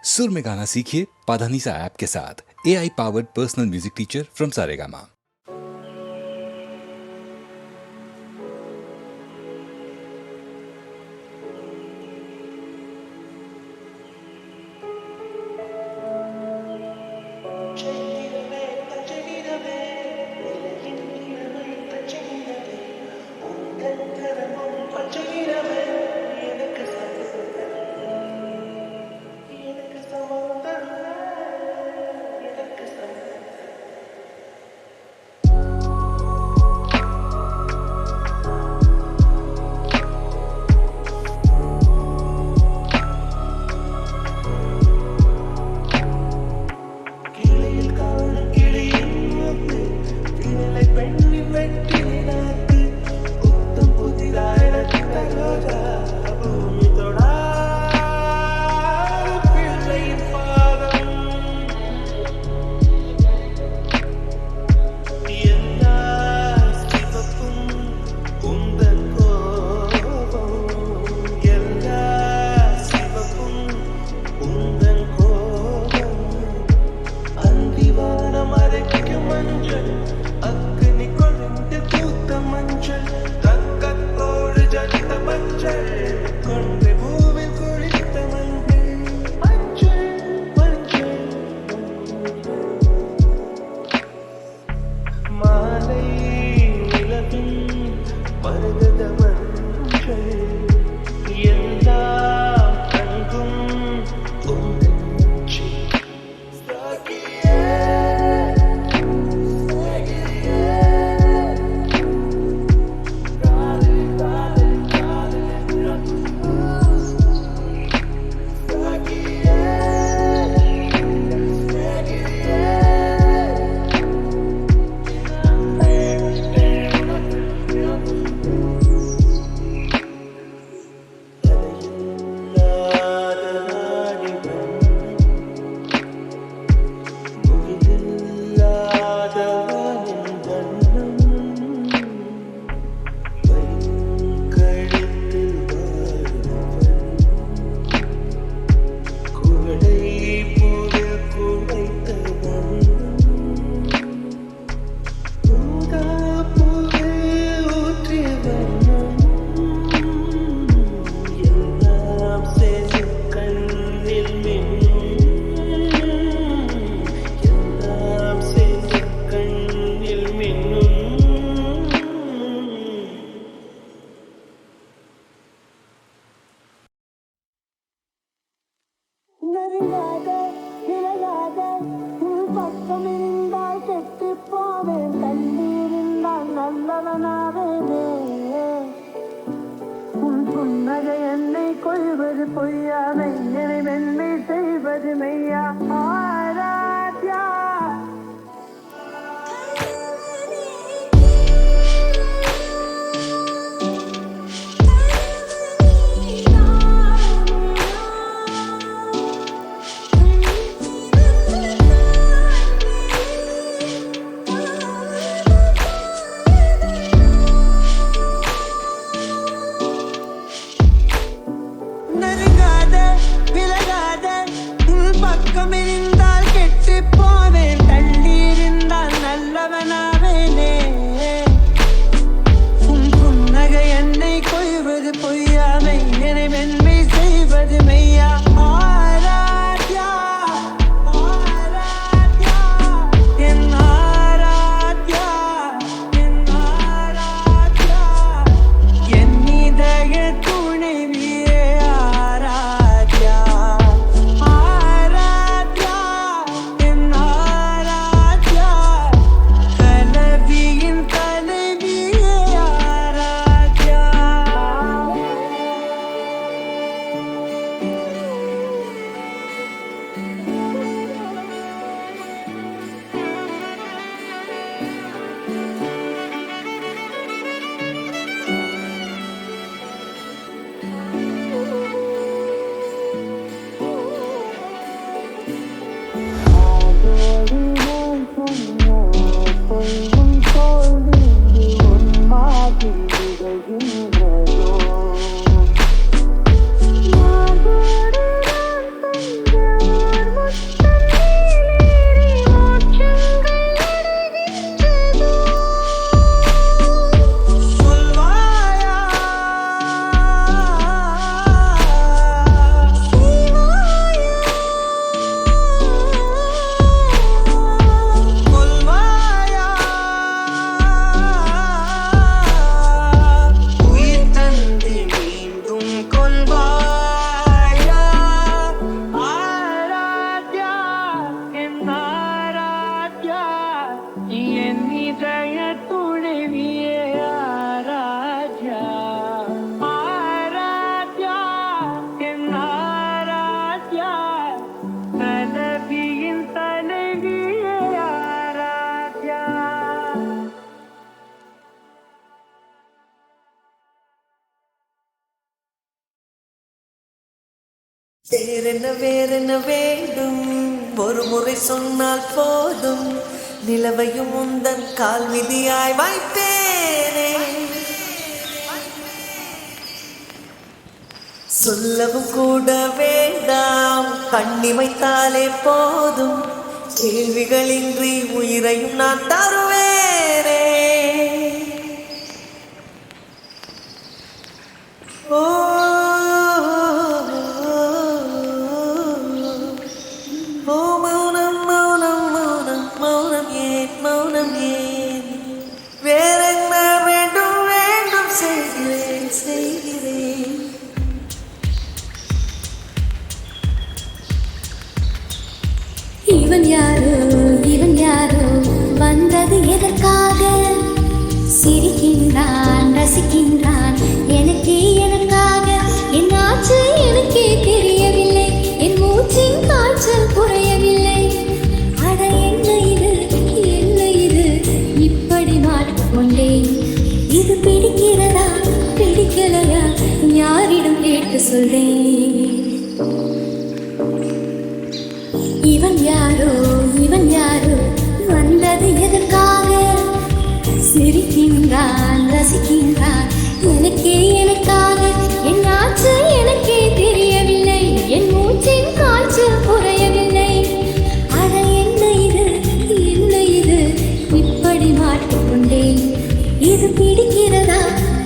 सुर में गाना सीखिए पाधानीसा ऐप के साथ। AI powered personal music teacher from Saregama. வேறென்ன வேண்டும் ஒரு முறை சொன்னால் போதும் நிலவையும் உந்தன் கால் விதியாய் வைப்பேனே சொல்லவும் கூட வேண்டாம் கண்ணி வைத்தாலே போதும் கேள்விகளின்றி உயிரையும் நான் தருவேனே ஓ இவன் யாரோ வந்தது எதற்காக சிரிக்கின்றான் ரசிக்கின்றான் எனக்காக என் ஆச்சு எனக்கே தெரியவில்லை என் மூச்சின் காய்ச்சல் குறையவில்லை அட என்ன இது இப்படி மாட்டிக்கொண்டேன் இது பிடிக்கிறதா பிடிக்கலையா யாரிடம் கேட்டு சொல்றேன் இவன் யாரோ வந்தது எதற்காக சிரிக்கின்றான் ரசிக்கின்றான் எனக்காக என் ஆச்சு எனக்கே தெரியவில்லை என் மூச்சின் காய்ச்சல் குறையவில்லை அட என்ன இது இப்படி மாட்டிக்கொண்டேன் இது பிடிக்கிறதா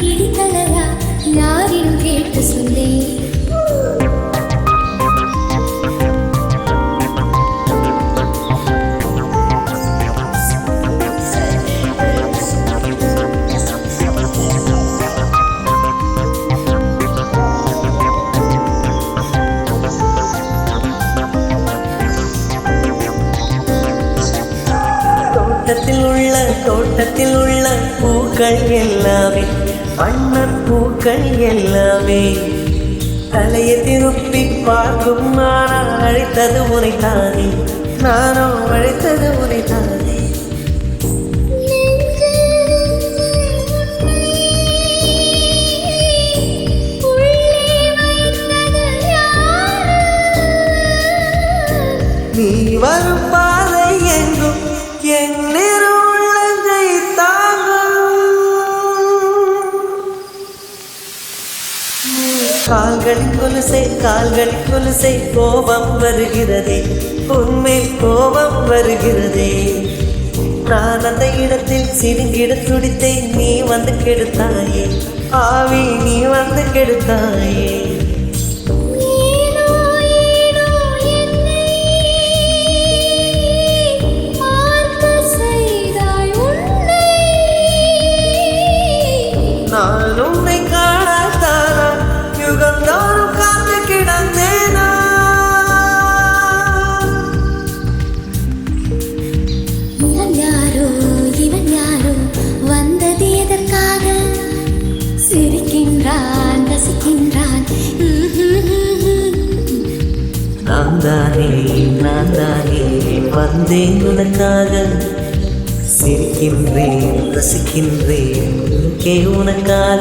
பிடிக்கலையா யாரிடம் கேட்டு சொல்லேன் தோட்டத்தில் உள்ள பூக்கள் எல்லாமே வண்ணப் பூக்கள் எல்லாமே தலையை திருப்பி பார்க்கும் நான் அழைத்தது உனைத்தானே நானோ அழைத்தது உனைத்தானே நீ வரும் பாதை எங்கும் என் கால்களில் கொலுசை கோபம் வருகிறதே உன்மேல் கோபம் வருகிறதே நான் அந்த இடத்தில் சிறுங்கிட துடித்தேன் நீ வந்து கெடுத்தாயே ஆவி நீ வந்து கெடுத்தாயே நான் உன்னை காணத்தானா யுகந்தோறும் காத்து கிடந்தேனா இவன் யாரோ வந்தது எதற்காக சிரிக்கின்றான் ரசிக்கின்றான் நான் தானே வந்தேன் உனக்காக சிரிக்கின்றேன் ரசிக்கின்றேன் உனக்காக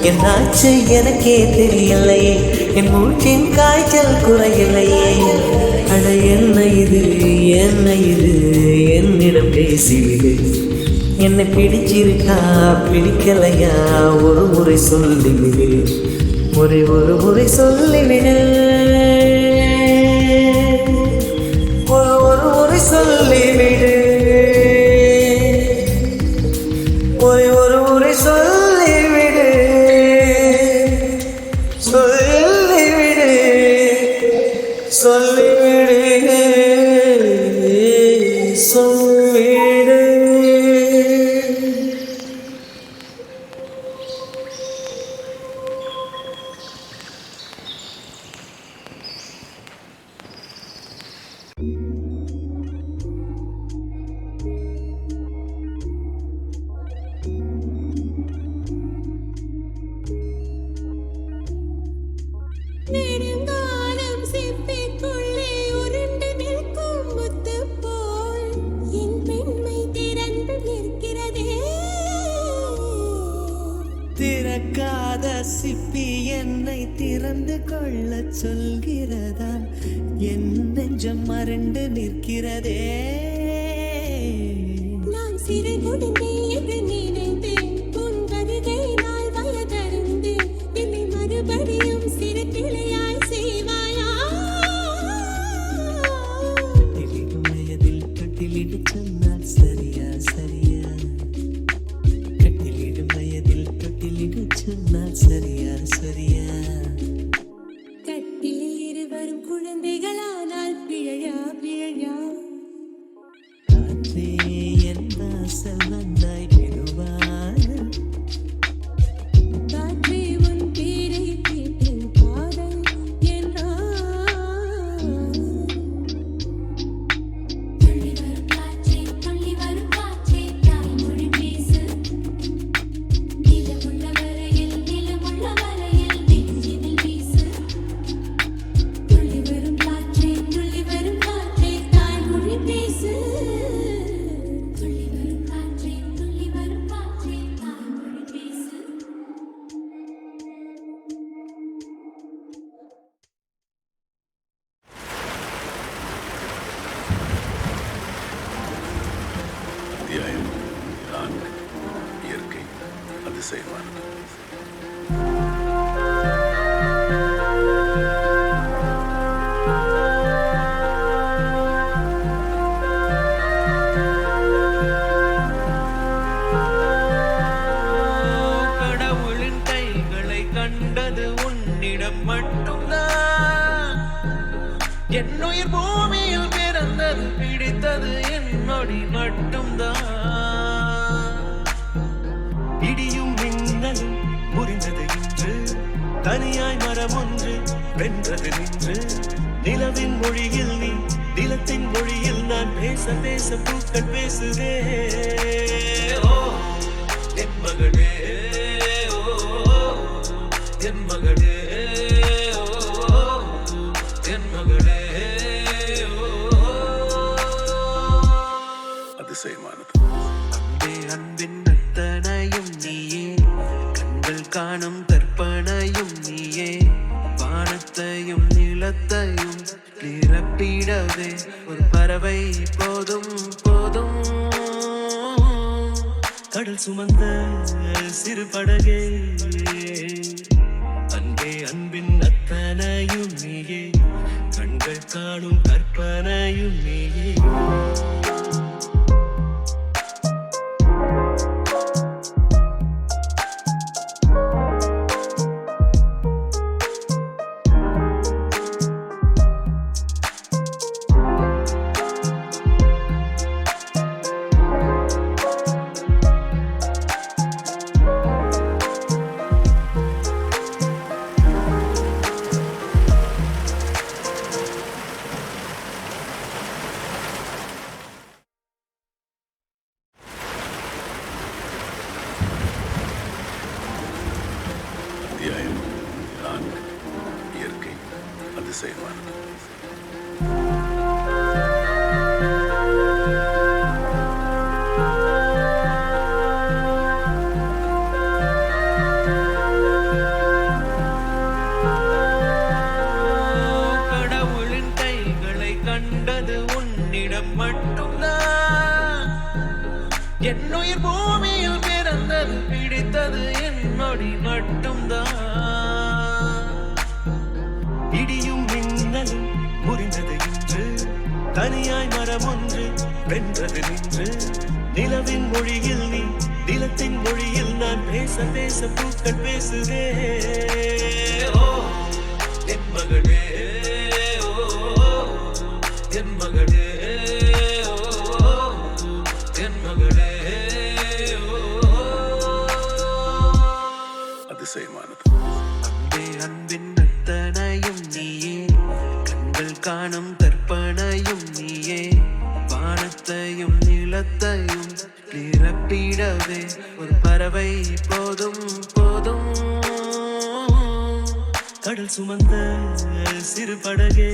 என் ஆச்சு எனக்கே தெரியலையே என் மூச்சின் காய்ச்சல் குறையலையே அட என்ன இது என்னிடம் பேசிவிடு என்னை பிடிச்சிருக்கா பிடிக்கலையா ஒரு முறை சொல்லிவிடு ஒரு முறை சொல்லிவிடு சொல்லிவிடு சொல்லிவிடு. நெடுங்காலம் சிப்பிக்குள்ளே உருண்டு நிற்கும் முத்து போல் என் பெண்மை திறந்து நிற்கிறதே. திறக்காத சிப்பி என்னை திறந்து கொள்ள சொல்கிறதா? என் நெஞ்சம் மறண்டு நிற்கிறதே. நான் சிறை கொடுந்தே என்று நினைத்தேன். உன் வருகை நாள் வயதறிந்து என்னை மறுபடியும் சிறு கிளையாய் செய்வாயா? கட்டிலிடும் வயதில் தொட்டிலிடு சொன்னால் சரியா சரியா? கட்டிலிடும் வயதில் தொட்டிலிடு சொன்னால் சரியா சரியா? கட்டிலில் இருவரும் குழந்தைகளானால் பிழையா பிழையா? காற்றே என் வாசல் வந்தாய் மெதுவாக. காற்றே உன் பேரை கேட்டு காதல் என்றான். துள்ளி வரும் காற்றே தாய்மொழி பேசு. நிலமுள்ள வரையில் நெஞ்சினில் வீசு. துள்ளி வரும் காற்றே தாய்மொழி பேசு. துள்ளி வரும் காற்றே தாய்மொழி பேசு. அத்தியாயம் 4. இயற்கை அதிசயமானது. கடவுளின் கைகளை கண்டது உன்னிடம் மட்டும்தான். என்னுயிர் பூமியில் பிறந்தது பிடித்தது என்னொடி மட்டும்தான். இடியும் மின்னலும் முறிந்தது இன்று, தனியாய் மரம் ஒன்று வென்றது நின்று. நிலவின் மொழியில் நீ, நிலத்தின் மொழியில் நான், பேச பேச பூக்கள் பேசுதே. ஓ என் மகளே, ஓ என் மகளே, ஓ என் மகளே, ஓ அதிசயமானது. அன்பே அன்பின் அத்தனையும் நீயே, கண்கள் காணும் கற்பனையும் நீயே. வானத்தையும் நிலத்தையும் நிரப்பிடவே ஒரு பறவை போதும் போதும். கடல் சுமந்த சிறு படகே, அன்பே அன்பின் அத்தனையும் நீயே, கண்கள் காணும் கற்பனையும் நீயே. அத்தியாயம் 4. இயற்கை அதிசயமானது. கடவுளின் கைகளை கண்டது உன்னிடம் மட்டும்தான். என்னுயிர் பூமியில் பிறந்தது பிடித்தது என்னொடி மட்டும்தான். இடியும் மின்னலும் முறிந்தது இன்று, தனியாய் மரம் ஒன்று வென்றது நின்று. நிலவின் மொழியில் நீ, நிலத்தின் மொழியில் நான், பேச பேச பூக்கள் பேசுதே. ஓ என் மகளே, ஓ என் மகளே ஓ, என் மகளே ஓ. அதிசயமானது அன்பே அன்பின் அத்தனையும் நீயே, கண்கள் காணும் கற்பனையும் நீயே, வானத்தையும் நிலத்தையும் நிரப்பிடவே ஒரு பறவை போதும் போதும். கடல் சுமந்த சிறு படகே